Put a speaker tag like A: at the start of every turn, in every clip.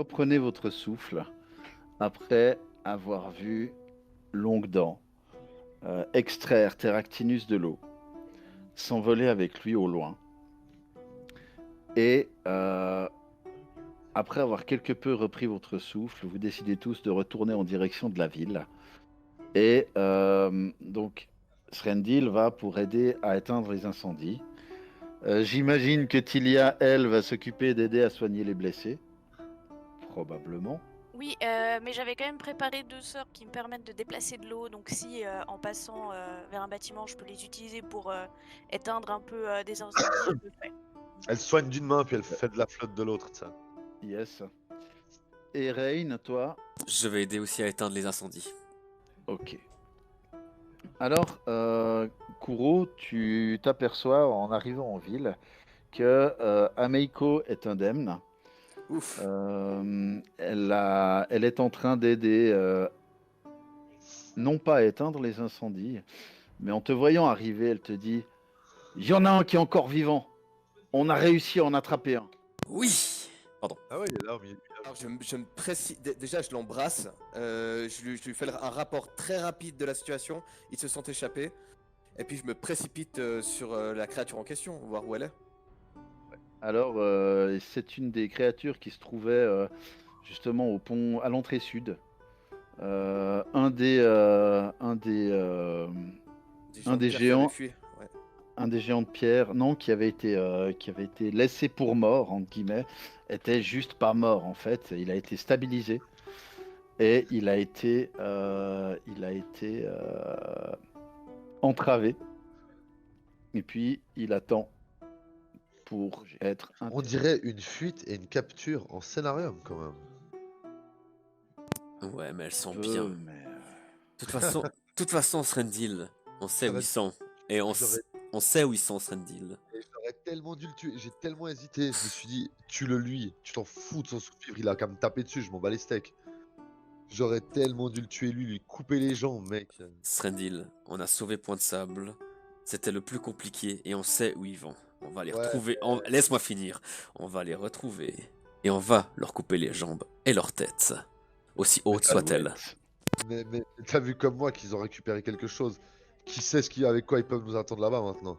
A: reprenez votre souffle après avoir vu Longue-Dent extraire Terractinus de l'eau, s'envoler avec lui au loin, et après avoir quelque peu repris votre souffle, vous décidez tous de retourner en direction de la ville. Et donc, Srendil va pour aider à éteindre les incendies. J'imagine que Tilia, elle, va s'occuper d'aider à soigner les blessés. Probablement.
B: Oui, mais j'avais quand même préparé 2 sorts qui me permettent de déplacer de l'eau, donc si en passant vers un bâtiment, je peux les utiliser pour éteindre un peu des incendies, je le ferai.
C: Elle soigne d'une main, puis elle fait de la flotte de l'autre, ça.
A: Yes. Et Rain, toi?
D: Je vais aider aussi à éteindre les incendies.
A: Ok. Alors, Kuro, tu t'aperçois en arrivant en ville que Ameiko est indemne.
D: Ouf.
A: Elle est en train d'aider, non pas à éteindre les incendies, mais en te voyant arriver, elle te dit: il y en a un qui est encore vivant. On a réussi à en attraper un.
D: Oui. Pardon.
C: Ah ouais, il est là au milieu du village.
E: Alors je me déjà je l'embrasse, je lui fais un rapport très rapide de la situation, ils se sont échappés, et puis je me précipite sur la créature en question, voir où elle est.
A: Alors, c'est une des créatures qui se trouvait justement au pont à l'entrée sud. Un des,
E: Des
A: un
E: gens de
A: des
E: pierre qui avaient
A: géants,
E: fui. Ouais.
A: un des géants de pierre, non, qui avait été laissé pour mort entre guillemets, était juste pas mort en fait. Il a été stabilisé et il a été entravé. Et puis il attend pour être
C: On
A: interrogé.
C: dirait une fuite et une capture en scénarium, quand même.
D: Ouais, mais elles sont bien.
A: Peu, mais
D: toute façon, Srendil, on sait où
C: J'aurais
D: ils sont. Et
C: j'aurais
D: on sait où ils sont, Srendil.
C: et j'aurais tellement dû le tuer. J'ai tellement hésité. Je me suis dit, tue-le lui. Tu t'en fous de son souffle, il a qu'à me taper dessus, je m'en bats les steaks. J'aurais tellement dû le tuer lui couper les jambes, mec.
D: Srendil, on a sauvé Point de Sable. C'était le plus compliqué et on sait où ils vont. On va les
C: Ouais,
D: retrouver. Laisse-moi finir. On va les retrouver. Et on va leur couper les jambes et leurs têtes. Aussi hautes soient-elles.
C: mais t'as vu comme moi qu'ils ont récupéré quelque chose. Qui sait avec quoi ils peuvent nous attendre là-bas maintenant?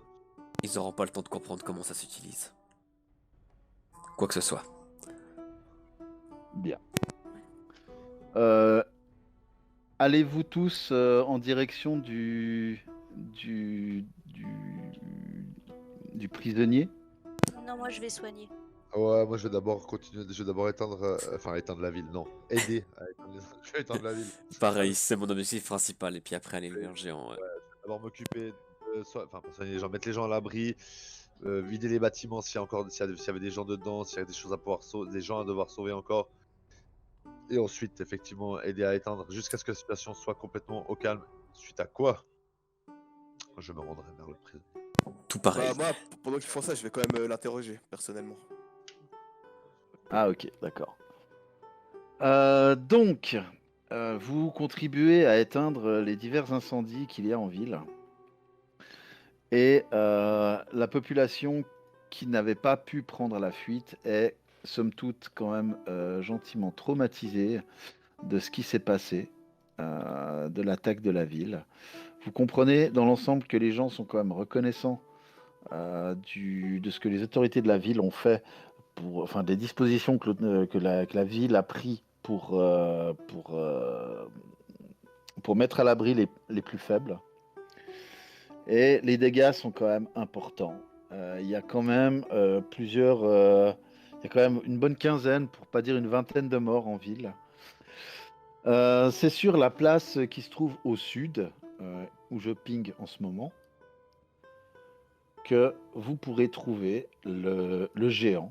D: Ils auront pas le temps de comprendre comment ça s'utilise. Quoi que ce soit.
A: bien. Euh, Allez-vous tous en direction du prisonnier?
B: Non, moi je vais soigner.
C: Ouais, moi je vais d'abord continuer, je vais d'abord éteindre, enfin éteindre la ville, non, aider à éteindre je vais éteindre la ville.
D: Pareil, c'est mon objectif principal. Et puis après, aller vers le géant. Ouais.
C: Ouais, je vais d'abord m'occuper enfin pas soigner les gens, mettre les gens à l'abri, vider les bâtiments s'il y a encore, s'il y avait des gens dedans, s'il y a des choses à pouvoir sauver, des gens à devoir sauver encore. Et ensuite, effectivement, aider à éteindre jusqu'à ce que la situation soit complètement au calme. Suite à quoi, je me rendrai vers le prison.
D: Tout pareil.
E: Bah moi, pendant qu'ils font ça, je vais quand même l'interroger, personnellement.
A: Ah ok, d'accord. Donc, vous contribuez à éteindre les divers incendies qu'il y a en ville. Et la population qui n'avait pas pu prendre la fuite est, somme toute, quand même gentiment traumatisée de ce qui s'est passé, de l'attaque de la ville. Vous comprenez dans l'ensemble que les gens sont quand même reconnaissants de ce que les autorités de la ville ont fait, enfin des dispositions que la ville a pris pour mettre à l'abri les plus faibles. Et les dégâts sont quand même importants. Il y a quand même il y a quand même une bonne quinzaine, pour pas dire une vingtaine de morts en ville. C'est sur la place qui se trouve au sud, où je ping en ce moment, que vous pourrez trouver le géant,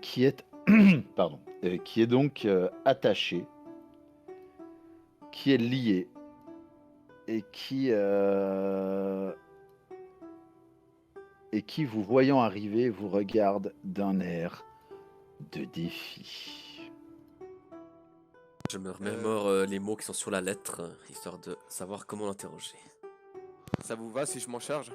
A: qui est, pardon, qui est donc attaché, qui est lié et qui, vous voyant arriver, vous regarde d'un air de défi.
D: Je me remémore les mots qui sont sur la lettre, histoire de savoir comment l'interroger.
E: Ça vous va si je m'en charge?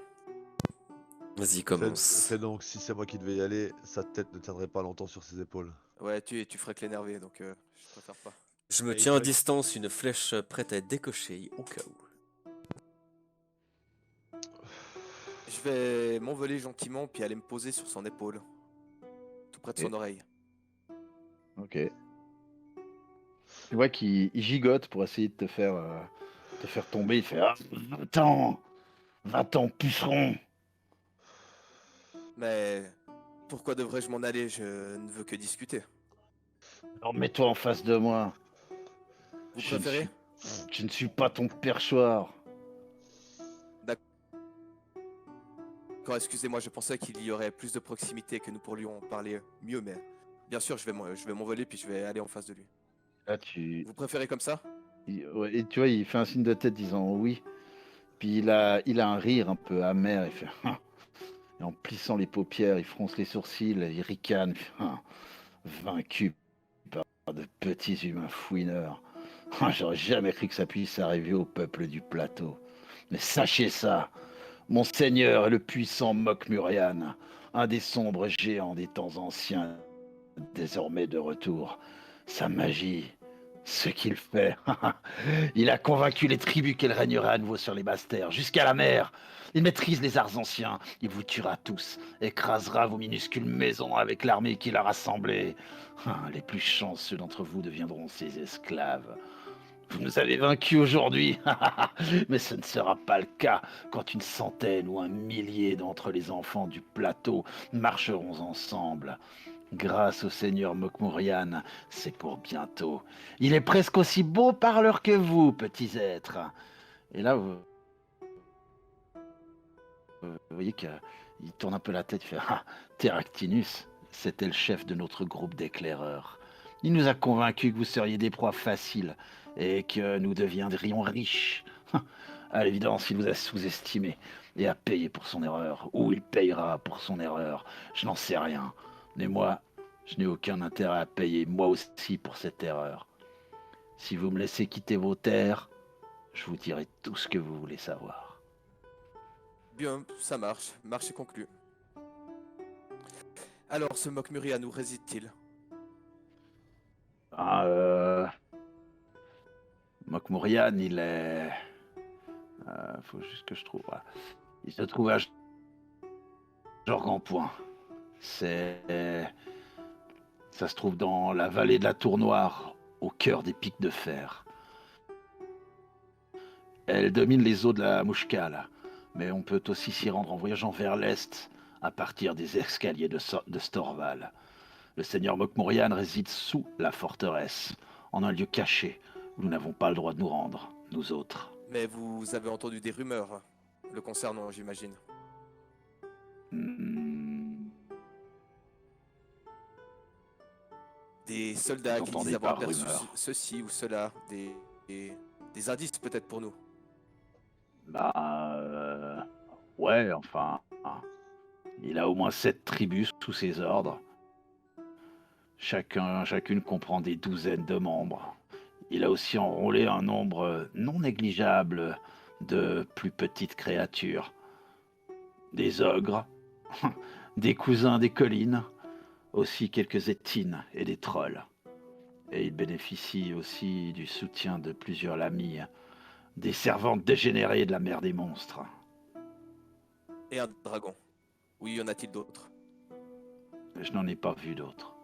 D: Vas-y, commence.
C: Fais donc, si c'est moi qui devais y aller, sa tête ne tiendrait pas longtemps sur ses épaules.
E: Ouais, tu ferais que l'énerver, donc je préfère pas.
D: Je me
C: Et
D: tiens à
C: toi-
D: distance, une flèche prête à être décochée au cas où.
E: Je vais m'envoler gentiment puis aller me poser sur son épaule, tout près de son
A: Ok.
E: oreille.
A: Ok. Tu vois qu'il gigote pour essayer de te faire tomber. Il fait, ah, va-t'en, puceron.
E: Mais pourquoi devrais-je m'en aller? Je ne veux que discuter.
A: Alors mets-toi en face de moi.
E: Vous
A: Je ne
E: préférez?
A: suis, je ne suis pas ton perchoir.
E: D'accord, excusez-moi, je pensais qu'il y aurait plus de proximité, que nous pourrions parler mieux, mais bien sûr, je vais m'envoler puis je vais aller en face de lui.
A: Là, tu,
E: Vous préférez comme ça?
A: ouais, et tu vois, il fait un signe de tête disant oui. Puis il a un rire un peu amer. Il fait, ah. Et en plissant les paupières, il fronce les sourcils, il ricane. Il fait, ah. Vaincu par de petits humains fouineurs. Ah, j'aurais jamais cru que ça puisse arriver au peuple du plateau. Mais sachez ça, mon seigneur est le puissant Mokmurian, un des sombres géants des temps anciens, désormais de retour. Sa magie, ce qu'il fait, il a convaincu les tribus qu'elle régnerait à nouveau sur les basses terres, jusqu'à la mer. Il maîtrise les arts anciens, il vous tuera tous, écrasera vos minuscules maisons avec l'armée qu'il a rassemblée. Les plus chanceux d'entre vous deviendront ses esclaves. Vous nous avez vaincus aujourd'hui, mais ce ne sera pas le cas quand une centaine ou un millier d'entre les enfants du plateau marcheront ensemble. Grâce au seigneur Mokmurian, c'est pour bientôt. Il est presque aussi beau parleur que vous, petits êtres. Et là, vous voyez qu'il tourne un peu la tête, il fait ah, Terractinus, c'était le chef de notre groupe d'éclaireurs. Il nous a convaincus que vous seriez des proies faciles et que nous deviendrions riches. À l'évidence, il vous a sous-estimé et a payé pour son erreur. Ou il payera pour son erreur. Je n'en sais rien. Mais moi, je n'ai aucun intérêt à payer moi aussi pour cette erreur. Si vous me laissez quitter vos terres, je vous dirai tout ce que vous voulez savoir.
E: Bien, ça marche. Marché conclu. Alors, ce Mokmurian, où réside-t-il?
A: Ah, Mokmurian, il est... faut juste que je trouve... Voilà. Il se trouve à Jorgan-Point. Ça se trouve dans la vallée de la Tour Noire, au cœur des pics de fer. Elle domine les eaux de la Mouchkal, mais on peut aussi s'y rendre en voyageant vers l'est, à partir des escaliers de Storval. Le seigneur Mokmurian réside sous la forteresse, en un lieu caché, où nous n'avons pas le droit de nous rendre, nous autres.
E: Mais vous avez entendu des rumeurs le concernant, j'imagine.
A: Hmm,
E: Des soldats
A: Vous
E: qui
A: entendez
E: disent avoir
A: par
E: aperçu
A: rumeur.
E: ceci ou cela, des indices peut-être pour nous.
A: Bah, ouais, enfin, il a au moins 7 tribus sous ses ordres. Chacune comprend des douzaines de membres. Il a aussi enrôlé un nombre non négligeable de plus petites créatures. Des ogres, des cousins des collines, aussi quelques étines et des trolls. Et il bénéficie aussi du soutien de plusieurs lamies, des servantes dégénérées de la mer des monstres.
E: Et un dragon. Oui, y en a-t-il d'autres?
A: Je n'en ai pas vu d'autres.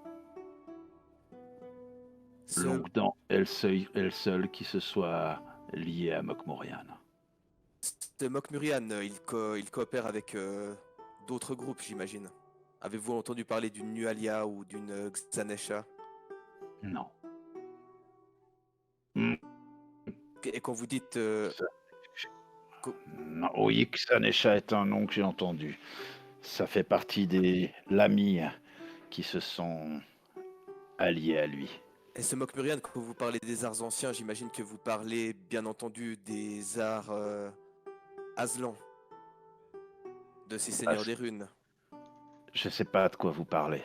E: Ce
A: Longtemps, elle seule qui se soit liée à Mokmurian.
E: Ce Mokmurian, il coopère avec d'autres groupes, j'imagine. Avez-vous entendu parler d'une Nualia ou d'une Xanesha?
A: Non. Hmm,
E: Et quand vous dites...
A: non. Oui, Xanesha est un nom que j'ai entendu. Ça fait partie des Lamis qui se sont alliés à lui.
E: et ce Mokmurian, quand vous parlez des arts anciens, j'imagine que vous parlez bien entendu des arts Aslan, de ces seigneurs des runes.
A: Je sais pas de quoi vous parlez.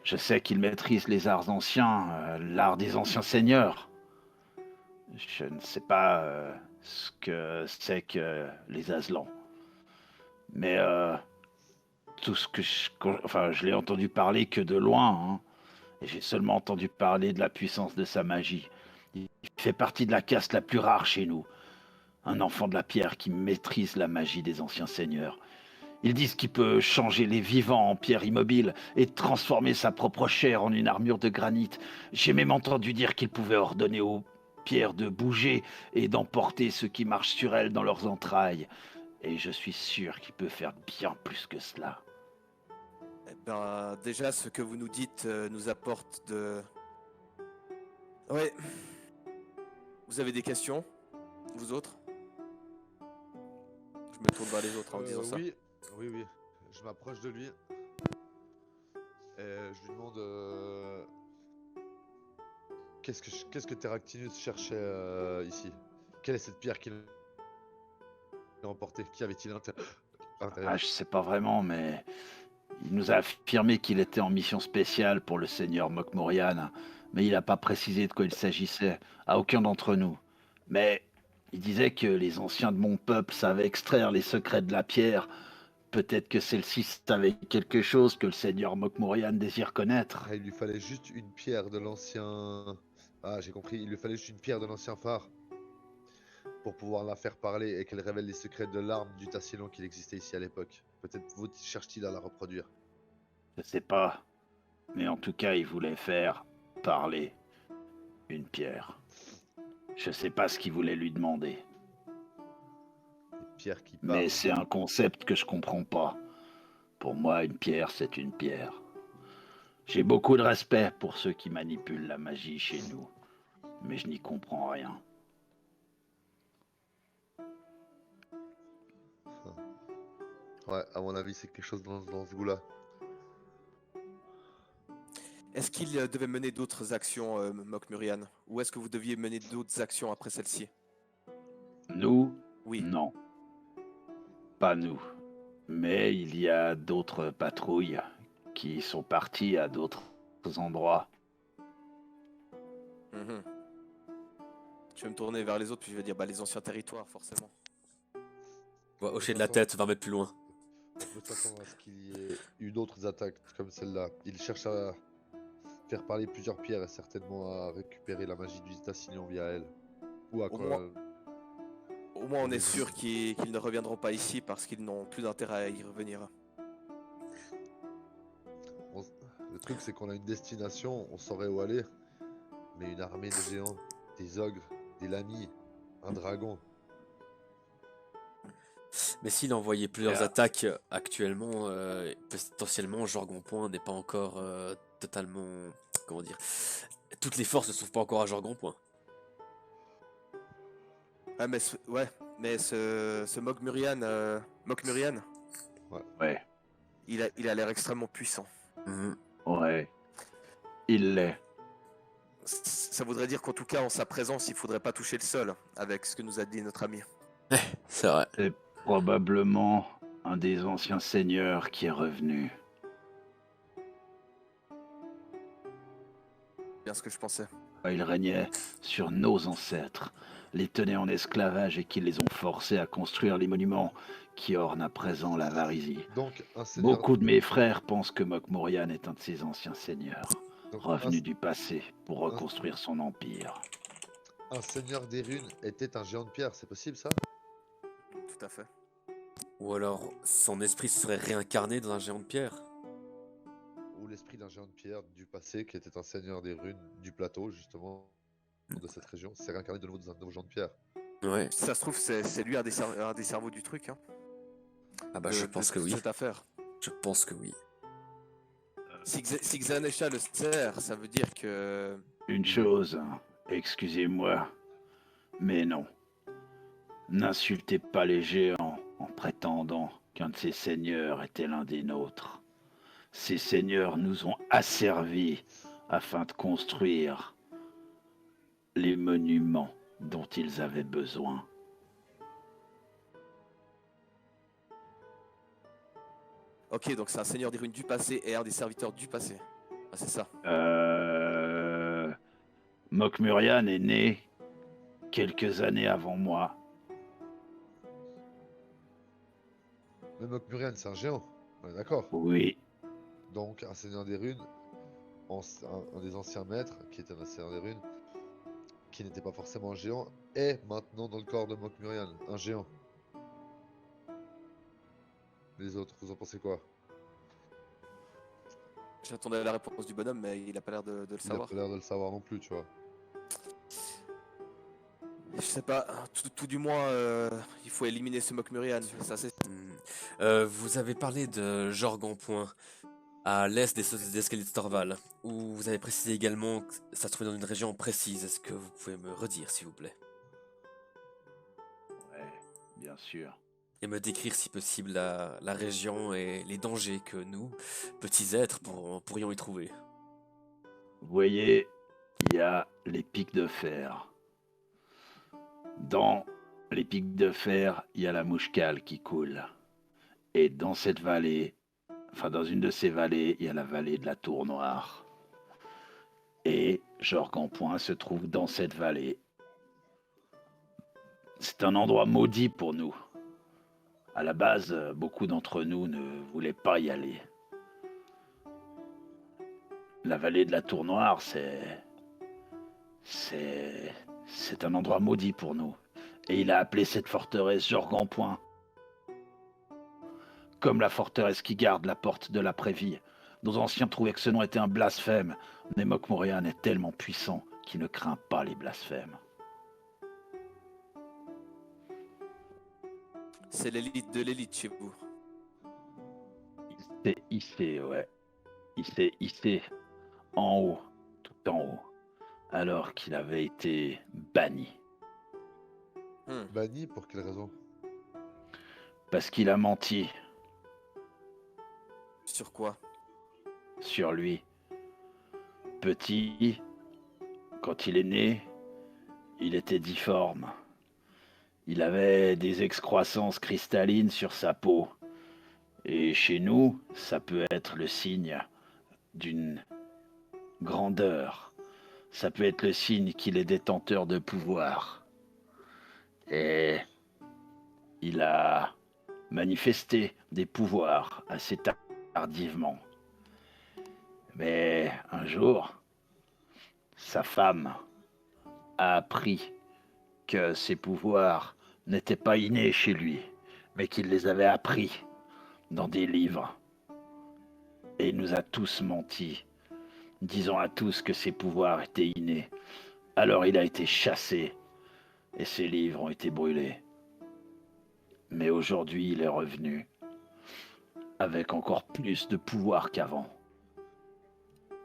A: Je sais qu'il maîtrise les arts anciens, l'art des anciens seigneurs. Je ne sais pas ce que c'est que les Aslans. Mais tout ce que je l'ai entendu parler que de loin, hein. Et j'ai seulement entendu parler de la puissance de sa magie. Il fait partie de la caste la plus rare chez nous. Un enfant de la pierre qui maîtrise la magie des anciens seigneurs. Ils disent qu'il peut changer les vivants en pierre immobile et transformer sa propre chair en une armure de granit. J'ai même entendu dire qu'il pouvait ordonner aux pierres de bouger et d'emporter ceux qui marchent sur elles dans leurs entrailles. Et je suis sûr qu'il peut faire bien plus que cela.
E: Eh ben, déjà, ce que vous nous dites nous apporte de... Ouais. Vous avez des questions, vous autres? Je me tourne vers les autres en disant ça.
C: Oui, oui, oui. Je m'approche de lui. Et je lui demande qu'est-ce que Terractinus cherchait ici? Quelle est cette pierre qu'il a emportée? Qui avait-il à l'intérieur?
A: Je sais pas vraiment, mais il nous a affirmé qu'il était en mission spéciale pour le seigneur Mokmorian, mais il n'a pas précisé de quoi il s'agissait, à aucun d'entre nous. Mais il disait que les anciens de mon peuple savaient extraire les secrets de la pierre. Peut-être que celle-ci savait quelque chose que le seigneur Mokmorian désire connaître.
C: Ah, il lui fallait juste une pierre de l'ancien... Ah, j'ai compris. Il lui fallait juste une pierre de l'ancien phare pour pouvoir la faire parler et qu'elle révèle les secrets de l'arme du Tassillon qu'il existait ici à l'époque. Peut-être cherche-t-il à la reproduire.
A: Je sais pas, mais en tout cas, il voulait faire parler une pierre. Je sais pas ce qu'il voulait lui demander,
C: Une pierre qui
A: mais
C: parle.
A: c'est un concept que je comprends pas. Pour moi, une pierre, c'est une pierre. J'ai beaucoup de respect pour ceux qui manipulent la magie chez nous, mais je n'y comprends rien.
C: Ouais, à mon avis, c'est quelque chose dans ce goût-là.
E: Est-ce qu'il devait mener d'autres actions, Mokmurian? Ou est-ce que vous deviez mener d'autres actions après celle-ci?
A: Nous,
E: Oui.
A: non. Pas nous. Mais il y a d'autres patrouilles qui sont parties à d'autres endroits.
E: Mhm. Je vais me tourner vers les autres, puis je vais dire, bah, les anciens territoires, forcément.
D: On va hocher de la tête, 20 mètres plus loin.
C: De toute façon, à ce qu'il y ait eu d'autres attaques comme celle-là, il cherche à faire parler plusieurs pierres et certainement à récupérer la magie du Tassillon via elle. Ou à
E: Au
C: quoi
E: moins, on est sûr qu'ils ne reviendront pas ici parce qu'ils n'ont plus d'intérêt à y revenir.
C: Le truc, c'est qu'on a une destination, on saurait où aller. Mais une armée de géants, des ogres, des lamis, un dragon.
D: Mais s'il a envoyé plusieurs
A: Yeah.
D: attaques actuellement, potentiellement, Jorgon-Point n'est pas encore totalement. Comment dire? Toutes les forces ne se trouvent pas encore à Jorgon-Point.
E: Ah, mais ce Mokmurian,
A: Ouais,
E: il a l'air extrêmement puissant.
D: Mhm.
A: ouais. Il l'est.
E: Ça voudrait dire qu'en tout cas, en sa présence, il faudrait pas toucher le sol, avec ce que nous a dit notre ami.
D: C'est vrai.
A: C'est probablement un des anciens seigneurs qui est revenu.
E: Bien ce que je pensais.
A: Il régnait sur nos ancêtres, les tenait en esclavage et qui les ont forcés à construire les monuments qui ornent à présent la Varisie.
C: Donc, un seigneur,
A: Beaucoup de mes frères pensent que Mokmorian est un de ces anciens seigneurs,
C: donc,
A: revenu du passé pour reconstruire son empire.
C: un seigneur des runes était un géant de pierre, c'est possible ça?
E: Tout à fait.
D: Ou alors, son esprit serait réincarné dans un géant de pierre.
C: Ou l'esprit d'un géant de pierre du passé qui était un seigneur des runes du plateau, justement, de cette région, s'est réincarné de nouveau dans un nouveau géant de pierre.
D: Ouais.
E: Si ça se trouve, c'est lui un des cerveaux du truc. Hein,
D: Ah bah,
E: de-
D: je pense
E: de
D: que oui.
E: cette affaire.
D: Je pense que oui.
E: Si Xanesha le sert, ça veut dire que...
A: Une chose, excusez-moi, mais non. N'insultez pas les géants en prétendant qu'un de ces seigneurs était l'un des nôtres. Ces seigneurs nous ont asservis afin de construire les monuments dont ils avaient besoin.
E: Ok, donc c'est un seigneur des runes du passé et un des serviteurs du passé. Ah, c'est ça.
A: Mokmurian est né quelques années avant moi.
C: Le Mokmurian, c'est un géant, on est d'accord.
A: Oui,
C: Donc, un seigneur des runes un des anciens maîtres, qui était un Seigneur des Runes, qui n'était pas forcément un géant, est maintenant dans le corps de Mokmurian, un géant. Les autres, vous en pensez quoi?
E: J'attendais la réponse du bonhomme, mais il a pas l'air de le
C: Il a
E: savoir.
C: pas l'air de le savoir non plus, tu vois.
E: Je sais pas, tout du moins, il faut éliminer ce Mokmurian, ça c'est...
D: Vous avez parlé de Jorg en Point, à l'est des escaliers de Storval, où vous avez précisé également que ça se trouvait dans une région précise. Est-ce que vous pouvez me redire, s'il vous plaît?
A: Ouais, bien sûr.
D: Et me décrire, si possible, la région et les dangers que nous, petits êtres, pourrions y trouver.
A: Vous voyez, il y a les pics de fer. Dans les pics de fer, il y a la Mouchkal qui coule. Et dans cette vallée, enfin dans une de ces vallées, il y a la vallée de la Tour Noire. Et Jorg en Point se trouve dans cette vallée. C'est un endroit maudit pour nous. À la base, beaucoup d'entre nous ne voulaient pas y aller. La vallée de la Tour Noire, c'est un endroit maudit pour nous. Et il a appelé cette forteresse Jorg en Point. Comme la forteresse qui garde la porte de l'après-vie. Nos anciens trouvaient que ce nom était un blasphème, mais Mokmurian est tellement puissant qu'il ne craint pas les blasphèmes.
E: C'est l'élite de l'élite chez vous.
A: Il s'est hissé, ouais. Il s'est hissé en haut, tout en haut, alors qu'il avait été banni.
C: Banni, pour quelle raison?
A: Parce qu'il a menti
E: Sur quoi?
A: sur lui. Petit, quand il est né, il était difforme. Il avait des excroissances cristallines sur sa peau. Et chez nous, ça peut être le signe d'une grandeur. Ça peut être le signe qu'il est détenteur de pouvoir. Et il a manifesté des pouvoirs assez tardivement. Mais un jour, sa femme a appris que ses pouvoirs n'étaient pas innés chez lui, mais qu'il les avait appris dans des livres. Et il nous a tous menti, disant à tous que ses pouvoirs étaient innés. Alors il a été chassé et ses livres ont été brûlés. Mais aujourd'hui, il est revenu avec encore plus de pouvoir qu'avant.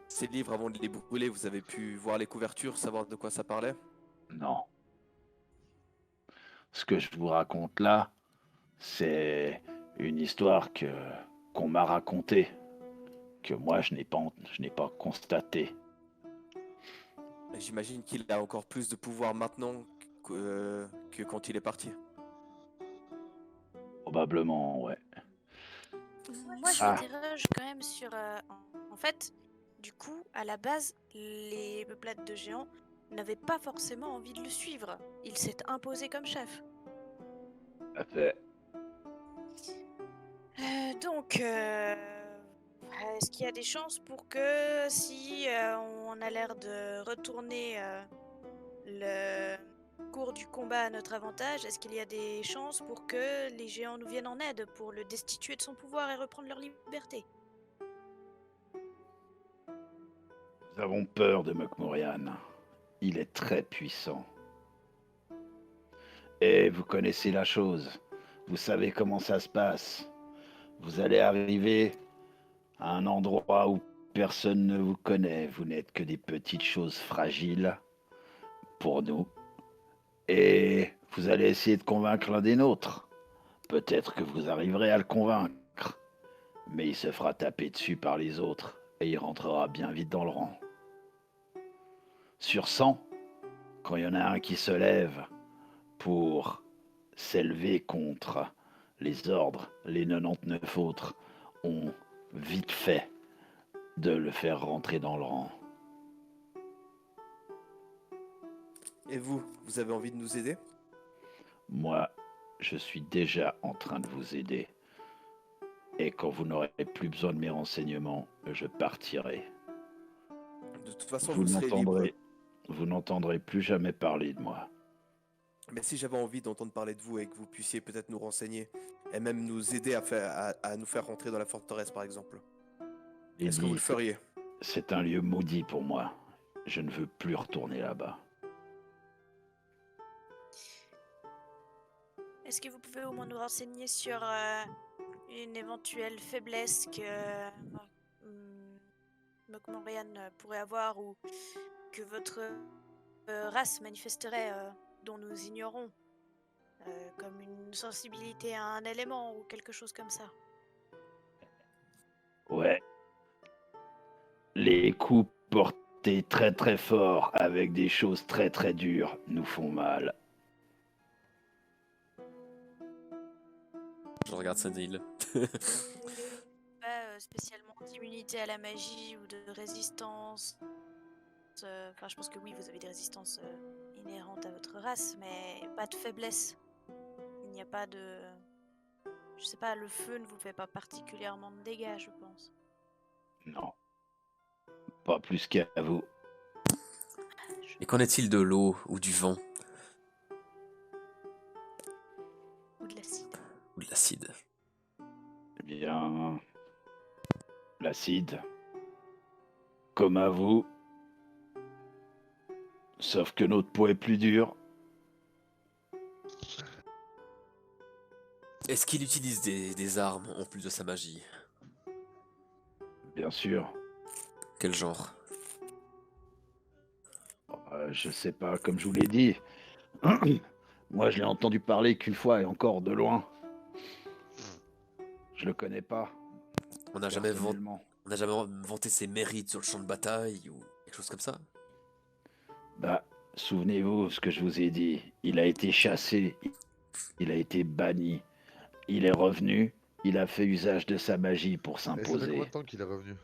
E: Ces livres, avant de les brûler, vous avez pu voir les couvertures, savoir de quoi ça parlait?
A: Non. Ce que je vous raconte là, c'est une histoire qu'on m'a racontée, que moi je n'ai pas constatée.
E: J'imagine qu'il a encore plus de pouvoir maintenant que quand il est parti.
A: Probablement, ouais.
B: Moi, je
A: Ah.
B: m'interroge quand même sur. En fait, du coup, à la base, les peuplades de géants n'avaient pas forcément envie de le suivre. Il s'est imposé comme chef.
A: Tout à fait.
B: Donc, est-ce qu'il y a des chances pour que si on a l'air de retourner le cours du combat à notre avantage, est-ce qu'il y a des chances pour que les géants nous viennent en aide pour le destituer de son pouvoir et reprendre leur liberté?
A: Nous avons peur de Mokmurian. Il est très puissant. Et vous connaissez la chose. Vous savez comment ça se passe. Vous allez arriver à un endroit où personne ne vous connaît. Vous n'êtes que des petites choses fragiles pour nous. Et vous allez essayer de convaincre l'un des nôtres. Peut-être que vous arriverez à le convaincre. Mais il se fera taper dessus par les autres et il rentrera bien vite dans le rang. Sur 100, quand il y en a un qui se lève pour s'élever contre les ordres, les 99 autres ont vite fait de le faire rentrer dans le rang.
E: Et vous avez envie de nous aider?
A: Moi, je suis déjà en train de vous aider. Et quand vous n'aurez plus besoin de mes renseignements, je partirai.
E: De toute façon,
A: Vous
E: vous serez libre.
A: n'entendrez plus jamais parler de moi.
E: Mais si j'avais envie d'entendre parler de vous et que vous puissiez peut-être nous renseigner et même nous aider à nous faire rentrer dans la forteresse, par exemple, est-ce que vous le
A: Lily,
E: feriez?
A: c'est un lieu maudit pour moi. Je ne veux plus retourner là-bas.
B: Est-ce que vous pouvez au moins nous renseigner sur une éventuelle faiblesse que Mokmorian pourrait avoir ou que votre race manifesterait dont nous ignorons, comme une sensibilité à un élément ou quelque chose comme ça?
A: Ouais. Les coups portés très très fort avec des choses très très dures nous font mal.
D: Je regarde Sandil.
B: Pas spécialement d'immunité à la magie ou de résistance. Enfin, je pense que oui, vous avez des résistances inhérentes à votre race, mais pas de faiblesse. Il n'y a pas de... Je sais pas, le feu ne vous fait pas particulièrement de dégâts, je pense.
A: Non. Pas plus qu'à vous.
D: Et qu'en est-il de l'eau ou du vent
B: Ou de l'acide.
D: ou de l'acide?
A: Eh bien... L'acide. Comme à vous. Sauf que notre peau est plus dure.
D: Est-ce qu'il utilise des armes en plus de sa magie?
A: Bien sûr.
D: Quel genre?
A: Je sais pas, comme je vous l'ai dit. Moi, je l'ai entendu parler qu'une fois et encore de loin. Je le connais pas.
D: On n'a jamais
A: Personnellement.
D: vanté ses mérites sur le champ de bataille ou quelque chose comme ça?
A: Bah, souvenez-vous ce que je vous ai dit. Il a été chassé. Il a été banni. Il est revenu. Il a fait usage de sa magie pour
C: Et ça fait combien
A: s'imposer.
C: de temps qu'il est revenu?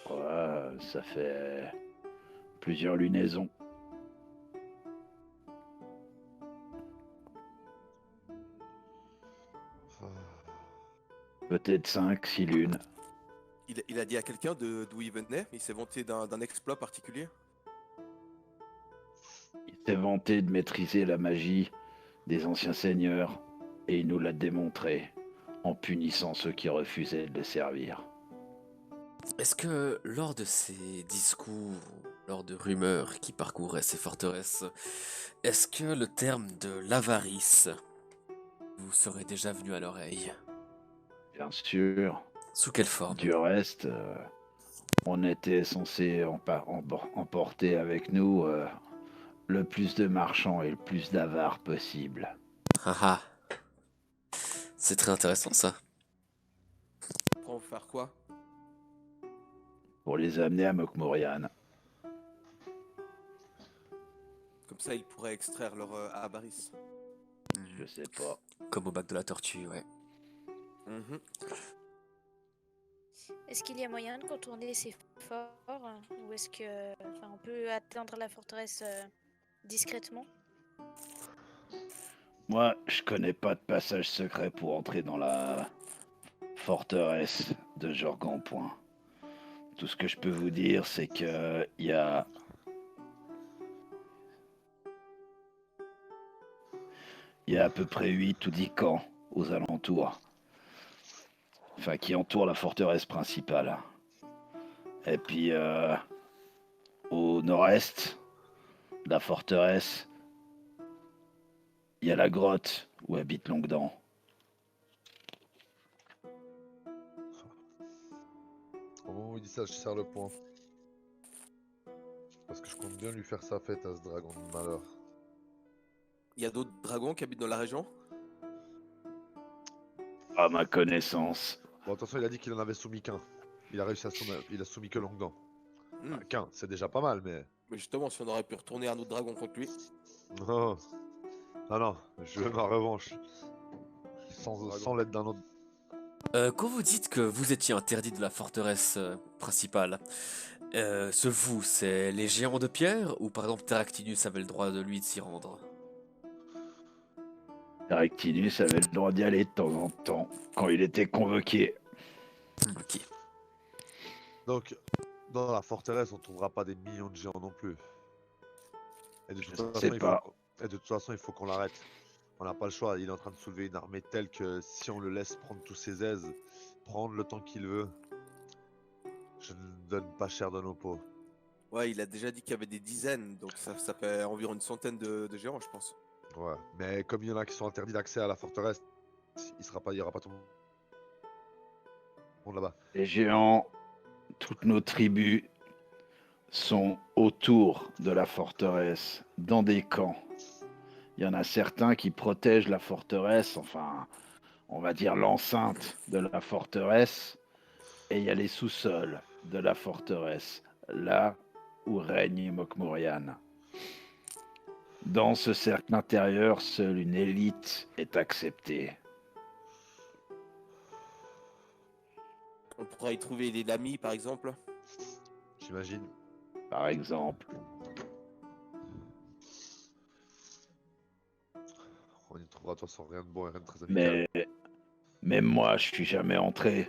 A: Ouais, ça fait plusieurs lunaisons.
C: Ah.
A: Peut-être 5, 6 lunes.
E: Il a dit à quelqu'un d'où il venait? Il s'est vanté d'un exploit particulier?
A: Il s'est vanté de maîtriser la magie des anciens seigneurs et il nous l'a démontré en punissant ceux qui refusaient de le servir.
D: Est-ce que lors de ces discours, lors de rumeurs qui parcouraient ces forteresses, est-ce que le terme de l'avarice vous serait déjà venu à l'oreille?
A: Bien sûr,
D: Sous quelle forme?
A: du reste, on était censé emporter avec nous le plus de marchands et le plus d'avares possible.
D: Ah ah. C'est très intéressant ça.
E: Pour faire quoi?
A: Pour les amener à Mokmorian.
E: Comme ça, ils pourraient extraire leur avarice.
A: Je sais pas.
D: Comme au bac de la tortue, ouais.
E: Mhm.
B: Est-ce qu'il y a moyen de contourner ces forts ou est-ce que, enfin, on peut atteindre la forteresse discrètement?
A: Moi, je connais pas de passage secret pour entrer dans la forteresse de Jorgan-Point. Tout ce que je peux vous dire, c'est que il y a à peu près 8 ou 10 camps aux alentours. Enfin, qui entourent la forteresse principale. Et puis, au nord-est de la forteresse, il y a la grotte où habite Longdent.
C: Au moment où il dit ça, je serre le poing. Parce que je compte bien lui faire sa fête à ce dragon de malheur.
E: Il y a d'autres dragons qui habitent dans la région?
A: À ma connaissance.
C: Bon, attention, il a dit qu'il en avait soumis qu'un. Il a réussi à soumettre, il a soumis que Longdent.
E: Hmm.
C: Qu'un, c'est déjà pas mal, mais...
E: Mais justement, si on aurait pu retourner un autre dragon contre lui.
C: Non, non, je veux ma revanche. Sans l'aide d'un autre.
D: Quand vous dites que vous étiez interdit de la forteresse principale, ce vous, c'est les géants de pierre ou par exemple Terractinus avait le droit de lui de s'y rendre?
A: Rectinus avait le droit d'y aller de temps en temps, quand il était convoqué.
D: Ok.
C: Donc, Dans la forteresse, on trouvera pas des millions de géants non plus. Et de
A: Je
C: toute
A: sais
C: façon,
A: pas.
C: il faut qu'on l'arrête. On n'a pas le choix. Il est en train de soulever une armée telle que si on le laisse prendre tous ses aises, prendre le temps qu'il veut, je ne donne pas cher de nos peaux.
E: Ouais, il a déjà dit qu'il y avait des dizaines, donc ça fait environ une centaine de géants, je pense.
C: Ouais. Mais comme il y en a qui sont interdits d'accès à la forteresse, il y aura pas tout le monde là-bas.
A: Les géants, toutes nos tribus sont autour de la forteresse, dans des camps. Il y en a certains qui protègent la forteresse, enfin, on va dire l'enceinte de la forteresse, et il y a les sous-sols de la forteresse, là où règne Mokmurian. Dans ce cercle intérieur, seule une élite est acceptée.
E: On pourra y trouver les lamis, par exemple.
C: J'imagine.
A: Par exemple,
C: On y trouvera de toute façon rien de bon et rien de très amical.
A: mais même moi, je suis jamais entré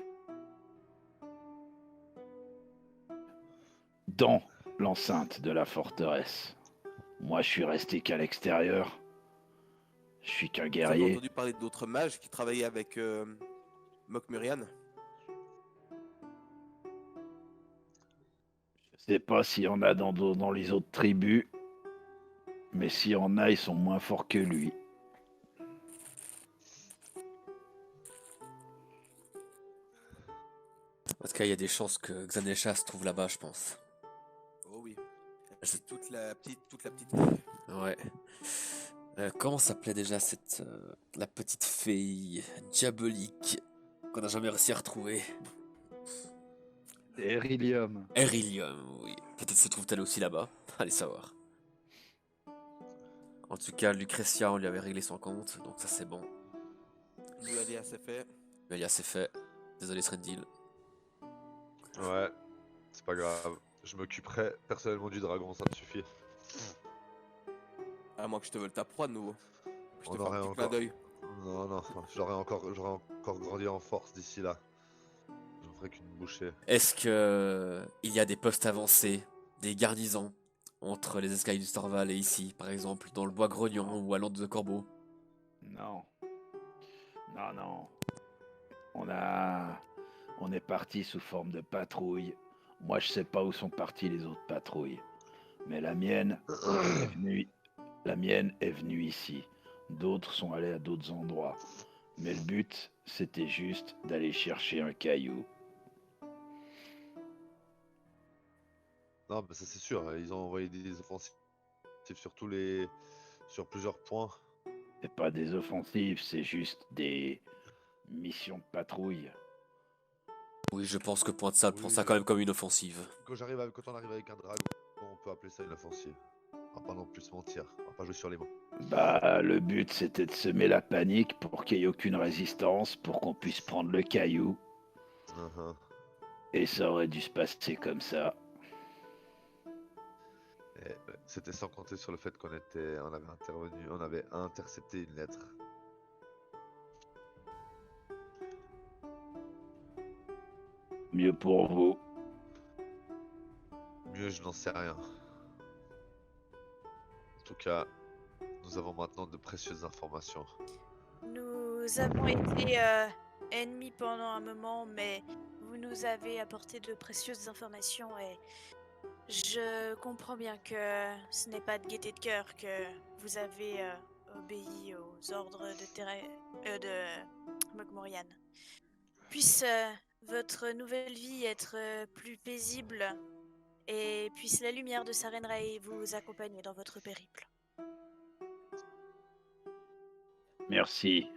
A: dans l'enceinte de la forteresse. Moi, je suis resté qu'à l'extérieur. Je suis qu'un
E: Vous avez
A: guerrier.
E: entendu parler d'autres mages qui travaillaient avec Mokmurian?
A: Je sais pas s'il y en a dans les autres tribus, mais s'il y en a, ils sont moins forts que lui.
D: En tout cas, il y a des chances que Xanesha se trouve là-bas, je pense.
E: Oh oui. C'est toute la petite.
D: Ouais. Comment s'appelait déjà la petite fille diabolique qu'on n'a jamais réussi à retrouver?
A: Erilium.
D: Erilium, oui. Peut-être se trouve-t-elle aussi là-bas. Allez savoir. En tout cas, Lucretia, on lui avait réglé son compte, donc ça c'est bon.
E: Lualia, c'est fait.
D: Melia, c'est fait. Désolé, Srendil.
C: Ouais, c'est pas grave. Je m'occuperai personnellement du dragon, ça me suffit.
E: À moins que je te veuille ta proie de nouveau. Je te
C: On
E: fais un
C: aurait
E: petit clin
C: encore.
E: d'œil.
C: Non, j'aurais encore grandi en force d'ici là. Je ne ferai qu'une bouchée.
D: Est-ce que il y a des postes avancés, des garnisons entre les escaliers du Storval et ici, par exemple, dans le bois grognon ou à l'onde de Corbeau?
A: Non. Non. On est parti sous forme de patrouille. Moi, je sais pas où sont partis les autres patrouilles. Mais la mienne est venue ici. D'autres sont allés à d'autres endroits. Mais le but, c'était juste d'aller chercher un caillou.
C: Non, mais ça c'est sûr. Ils ont envoyé des offensives sur plusieurs points.
A: C'est pas des offensives, c'est juste des missions de patrouille.
D: Oui, je pense que Pointe Sale prend ça
C: Oui.
D: quand même comme une offensive.
C: Quand on arrive avec un dragon, on peut appeler ça une offensive. On va pas non plus se mentir. On va pas jouer sur les mots.
A: Bah, le but, c'était de semer la panique pour qu'il n'y ait aucune résistance, pour qu'on puisse prendre le caillou.
C: Uh-huh.
A: Et ça aurait dû se passer comme ça.
C: Et, c'était sans compter sur le fait on avait intercepté une lettre.
A: Mieux pour vous.
C: Mieux, je n'en sais rien. En tout cas, nous avons maintenant de précieuses informations.
B: Nous avons été ennemis pendant un moment, mais vous nous avez apporté de précieuses informations et je comprends bien que ce n'est pas de gaieté de cœur que vous avez obéi aux ordres de Mokmurian. Puisse votre nouvelle vie être plus paisible et puisse la lumière de Sarenrae vous accompagner dans votre périple.
A: Merci,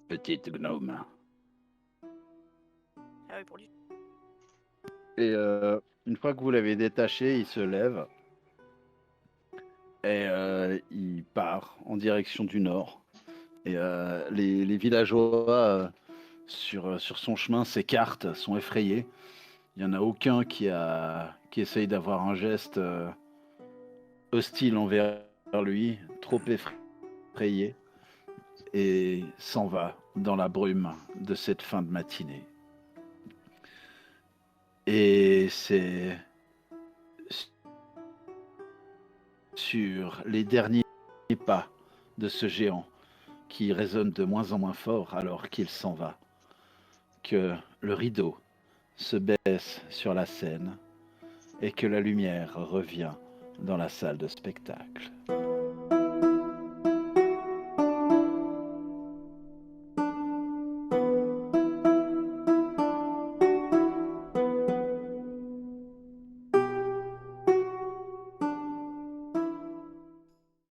A: petite gnome.
B: Ah oui, pour lui.
A: Et une fois que vous l'avez détaché, il se lève. Et il part en direction du nord. Et les villageois sur son chemin s'écartent, sont effrayés. Il n'y en a aucun qui essaye d'avoir un geste hostile envers lui, trop effrayé, et s'en va dans la brume de cette fin de matinée. Et c'est sur les derniers pas de ce géant qui résonne de moins en moins fort alors qu'il s'en va que le rideau se baisse sur la scène et que la lumière revient dans la salle de spectacle.